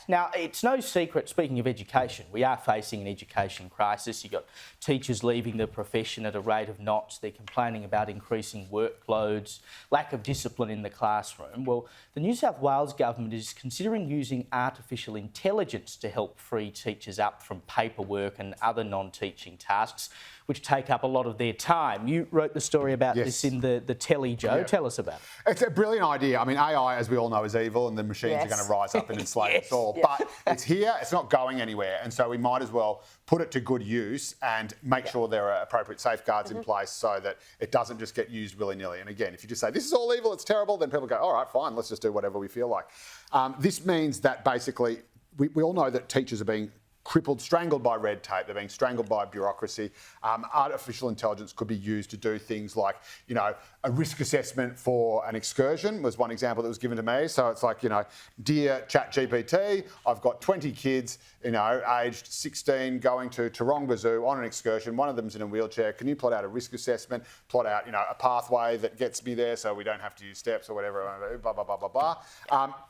Now, it's no secret, speaking of education, we are facing an education crisis. You've got teachers leaving the profession at a rate of knots. They're complaining about increasing workloads, lack of discipline in the classroom. Well, the New South Wales government is considering using artificial intelligence to help free teachers up from paperwork and other non-teaching tasks, which take up a lot of their time. You wrote the story about this in the telly, Joe. Yeah. Tell us about it. It's a brilliant idea. I mean, AI, as we all know, is evil, and the machines are going to rise up and enslave us all. But it's here, it's not going anywhere, and so we might as well put it to good use and make sure there are appropriate safeguards in place so that it doesn't just get used willy-nilly. And again, if you just say, this is all evil, it's terrible, then people go, all right, fine, let's just do whatever we feel like. This means that basically, we all know that teachers are being crippled, strangled by red tape, they're being strangled by bureaucracy. Artificial intelligence could be used to do things like, you know, a risk assessment for an excursion was one example that was given to me. So it's like, you know, dear ChatGPT, I've got 20 kids, you know, aged 16 going to Taronga Zoo on an excursion. One of them's in a wheelchair. Can you plot out a risk assessment, plot out, you know, a pathway that gets me there so we don't have to use steps or whatever, blah, blah, blah, blah, blah.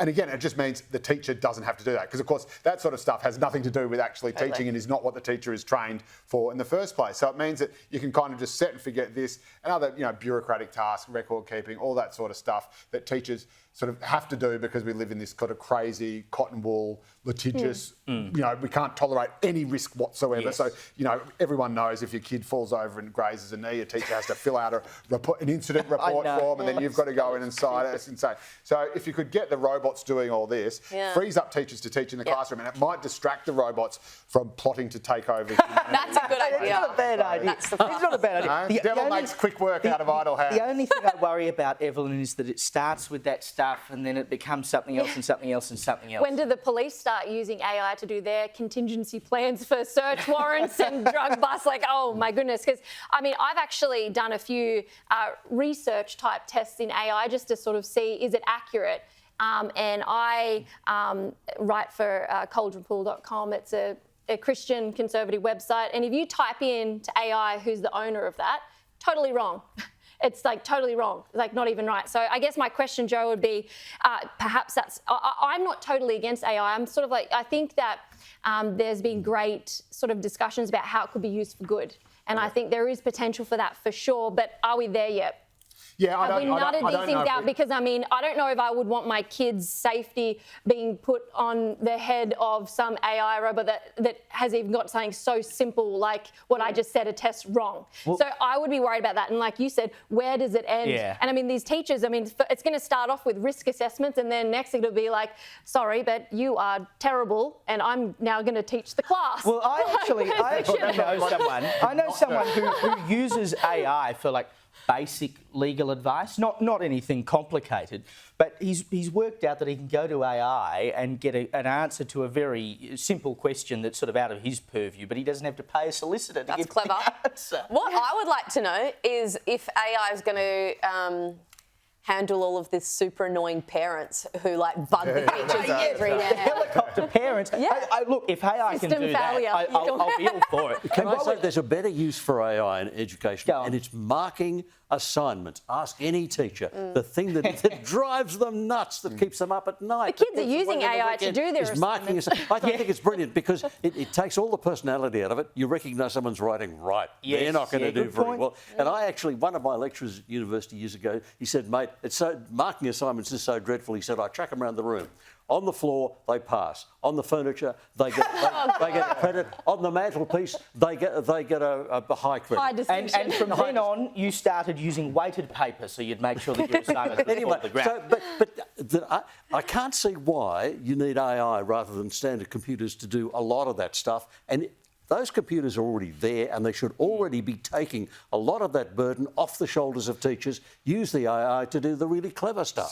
And again, it just means the teacher doesn't have to do that because, of course, that sort of stuff has nothing to do with actually teaching and is not what the teacher is trained for in the first place. So it means that you can kind of just set and forget this and other, you know, bureaucratic tasks, record keeping, all that sort of stuff that teachers sort of have to do because we live in this kind of crazy cotton wool, litigious, you know, we can't tolerate any risk whatsoever. Yes. So, you know, everyone knows if your kid falls over and grazes a knee, a teacher has to fill out an incident report form and then you've got to go in and sign it. It's insane. So if you could get the robots doing all this, frees up teachers to teach in the classroom, and it might distract the robots from plotting to take over humanity. That's a good idea. It's not a bad idea. It's not a bad idea. The devil makes quick work out of idle hands. The only thing I worry about, Evelyn, is that it starts with that stuff and then it becomes something else and something else and something else. When do the police start using AI to do their contingency plans for search warrants and drug busts? Like, oh my goodness. Because, I mean, I've actually done a few research type tests in AI just to sort of see, is it accurate? And I write for coldrepool.com. It's a Christian conservative website. And if you type in to AI who's the owner of that, totally wrong. It's like totally wrong, like not even right. So I guess my question, Joe, would be perhaps that's, I'm not totally against AI. I'm sort of like, I think that there's been great sort of discussions about how it could be used for good. And I think there is potential for that for sure, but are we there yet? Yeah, Have we nutted these things out? Because, I mean, I don't know if I would want my kids' safety being put on the head of some AI robot that has even got something so simple like what I just said, a test wrong. Well, so I would be worried about that. And like you said, where does it end? Yeah. And, I mean, these teachers, I mean, it's going to start off with risk assessments and then next it'll be like, sorry, but you are terrible and I'm now going to teach the class. Well, I actually know someone who uses AI for, like, basic legal advice, not anything complicated, but he's worked out that he can go to AI and get an answer to a very simple question that's sort of out of his purview, but he doesn't have to pay a solicitor to get clever. The answer. What I would like to know is if AI is going to handle all of this super annoying parents who like bug the teachers every day. Helicopter parents. Look, if AI can do that, I'll be all for it. Can I say there's a better use for AI in education, and it's marking assignments. Ask any teacher. The thing that drives them nuts, that keeps them up at night. The kids are using AI to do their assignments. I think it's brilliant because it takes all the personality out of it. You recognise someone's writing right. Yes, they're not going to do very well. And I actually, one of my lecturers at university years ago, he said, mate, marking assignments is so dreadful. He said, I track them around the room. On the floor, they pass. On the furniture, they get a credit. On the mantelpiece, they get a high credit. And from then on, you started using weighted paper, so you'd make sure that your assignment was off the ground. But I can't see why you need AI rather than standard computers to do a lot of that stuff. And those computers are already there and they should already be taking a lot of that burden off the shoulders of teachers. Use the AI to do the really clever stuff.